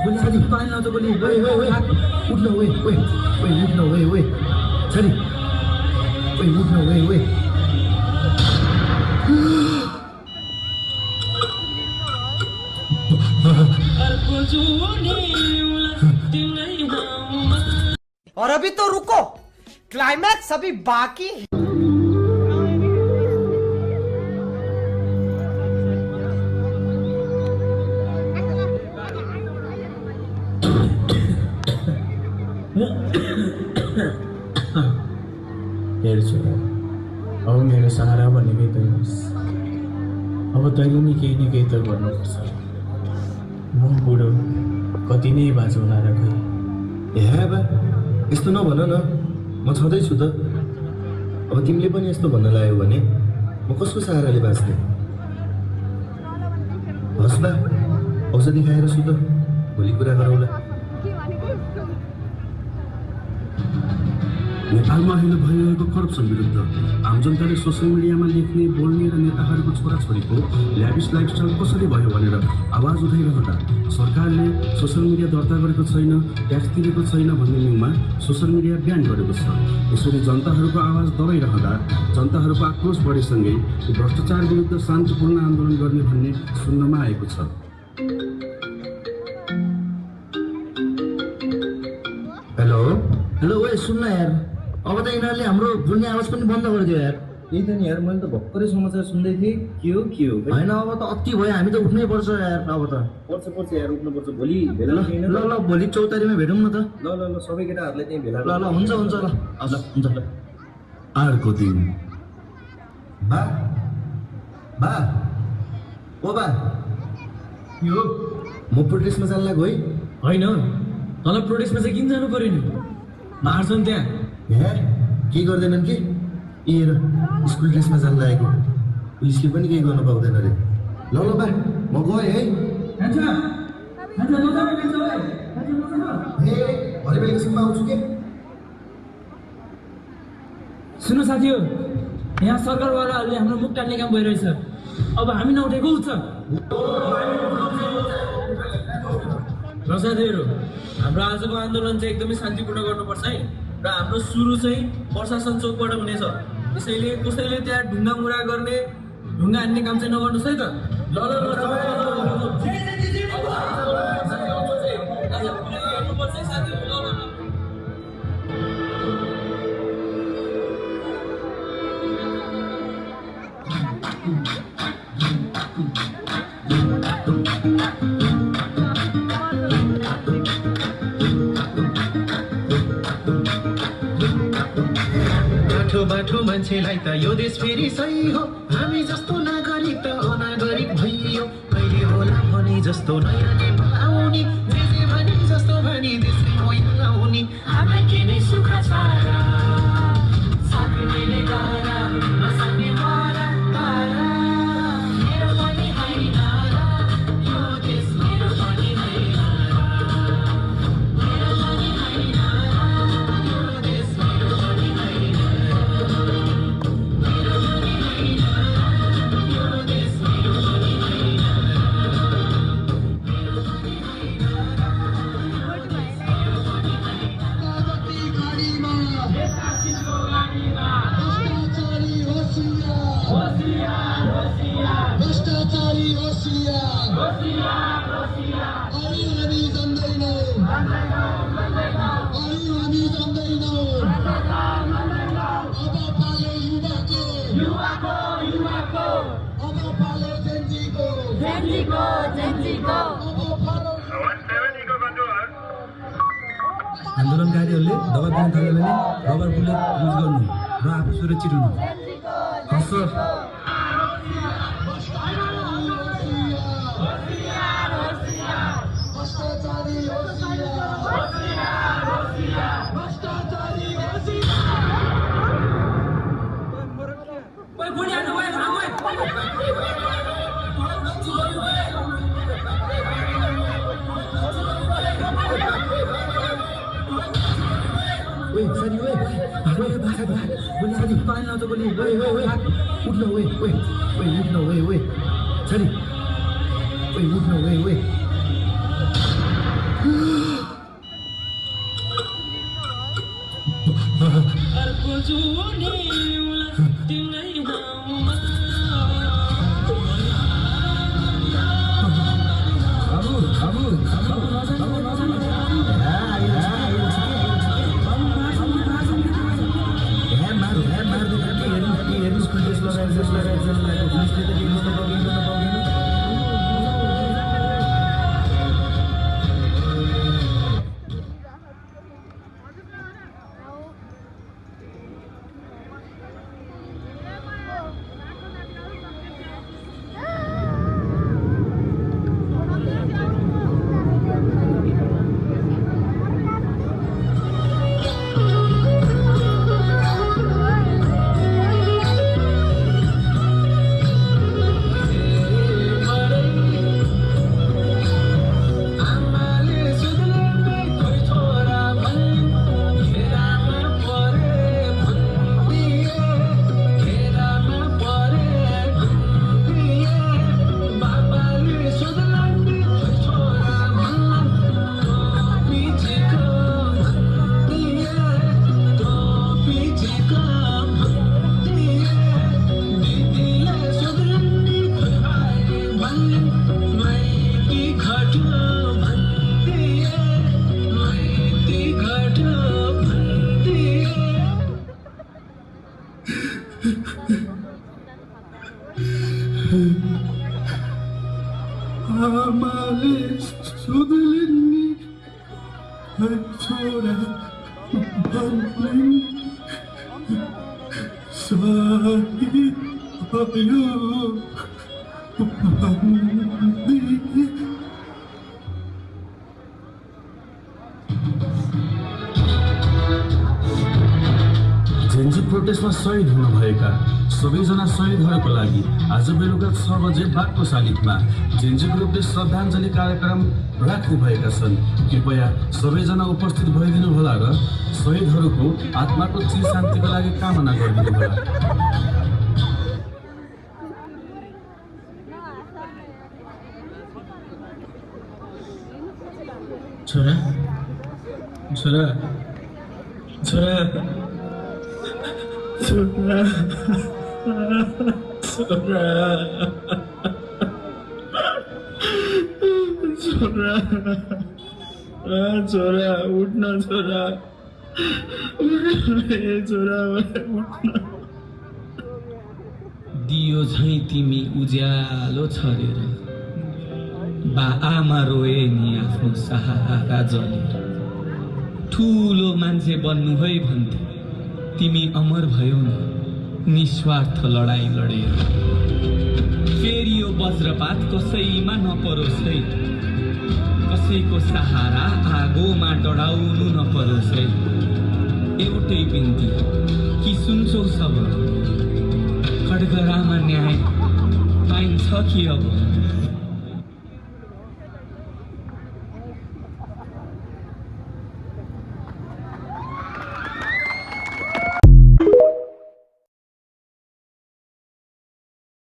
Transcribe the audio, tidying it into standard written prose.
साथी साथी पानी लाउँछ बोली उठ्न उठ्न साथी उठ्न और अभी तो रुको, क्लाइमैक्स अभी बाकी है। अब मेरो सहारा भनेकै तै होस्। अब तैँले नि केही त गर्नुपर्छ। म बुढो कति नै बाँचो होला र खै। ए बा यस्तो नभन न, म छँदैछु त। अब तिमीले पनि यस्तो भन्न लाग्यो भने म कसको सहाराले बाँच्ने? हस् बा, औषधि खाएर सुत, भोलि कुरा गरौँला। नेपालमा अहिले भइरहेको करप्सन विरुद्ध आम जनताले सोसियल मिडियामा लेख्ने बोल्ने र नेताहरूको छोराछोरीको ल्याभिस लाइफस्टाइल कसरी भयो भनेर आवाज उठाइरहँदा सरकारले सोसियल मिडिया दर्ता गरेको छैन, ट्याक्स तिरेको छैन भन्ने न्युमा सोसियल मिडिया ब्यान गरेको छ। यसरी जनताहरूको आवाज दबाइरहँदा जनताहरूको आक्रोश बढेसँगै भ्रष्टाचार विरुद्ध शान्तिपूर्ण आन्दोलन गर्ने भन्ने सुन्नमा आएको छ। हेलो हेलो ओए सुन्न यार, अब त यिनीहरूले हाम्रो बोल्ने आवाज पनि बन्द गरिदियो यार। त्यही त नि यार, मैले त भर्खरै समाचार सुन्दै थिएँ। के हो होइन, अब त अति भयो, हामी त उठ्नै पर्छ यार। अब त पर्छ यार, उठ्नुपर्छ। भोलि भेला ल भोलि 4 तारिखमा भेटौँ न त। ल सबै केटाहरूलाई त्यहीँ भेला। ल हुन्छ ल हजुर हुन्छ ल। अर्को दिन बा ओ बा, यो म प्रोटेस्टमा जान लाग्यो है। होइन, तँलाई प्रोटेस्टमा चाहिँ किन जानु पर्यो नि? मार्छन् त्यहाँ। ए के गर्दैनन् कि? ए हेर, स्कुल ड्रेसमा जान लागेको पुलिसले पनि केही गर्न पाउँदैन अरे। ल बा, म गएँ है। भरे बेलुकासम्म आउँछु के? सुन्नु साथी हो, यहाँ सरकारवालाहरूले हाम्रो मुख टाल्ने काम भइरहेछ। अब हामी नउठेको उच्च र साथीहरू, हाम्रो आजको आन्दोलन चाहिँ एकदमै शान्तिपूर्ण गर्नुपर्छ है। र हाम्रो सुरु चाहिँ प्रशासन चौकबाट हुनेछ। त्यसैले कसैले त्यहाँ ढुङ्गा मुरा गर्ने, ढुङ्गा हान्ने काम चाहिँ नगर्नुहोस् है त। बाठो मान्छेलाई त यो देश फेरि सही हो। हामी जस्तो नागरिक त अनागरिक भइयो। कहिले होला भने जस्तो नयाँ नेपाल आउने, जे भने जस्तो भने देशै होइन आउने। हामीलाई के नै सुख छ र, सक्नेले गर, नसक्ने मर गर। मेरो पनि होइन र, यो देश मेरो पनि होइन र, मेरो पनि होइन र, यो देश मेरो पनि होइन र। आन्दोलनकारीहरूले दबाब दिन थाल्यो भने रबर बुलेट युज गर्नु र आफू सुरक्षित हुनु। गोली हाल्नु भयो। जेन्जी प्रोटेस्टमा शहीद हुनुभएका सबैजना शहीदहरूको लागि आज बेलुका 6 बजे बागको शालिगमा जेन्जी ग्रुपले श्रद्धाञ्जली कार्यक्रम राख्ने भएका छन्। कृपया सबैजना उपस्थित भइदिनु होला र शहीदहरूको आत्माको चिर शान्तिको लागि कामना गरिदिनु होला। छोरा छोरा छोरा छोरा छोरा छोरा छोरा उठ्न छोरा छोरा उठ्न। दियो झै तिमी उज्यालो छरेर बा आमा रोए नि आफ्नो सहारा जलेर। ठुलो मान्छे बन्नु है भन्थे तिमी अमर भयो न निस्वार्थ लडाई लडेर। फेरि यो वज्रपात कसैमा नपरोस् है, कसैको सहारा आगोमा डढाउनु नपरोस् है। एउटै बिन्ती कि सुन्छौ सब खड्गरामा न्याय पाइन्छ कि अब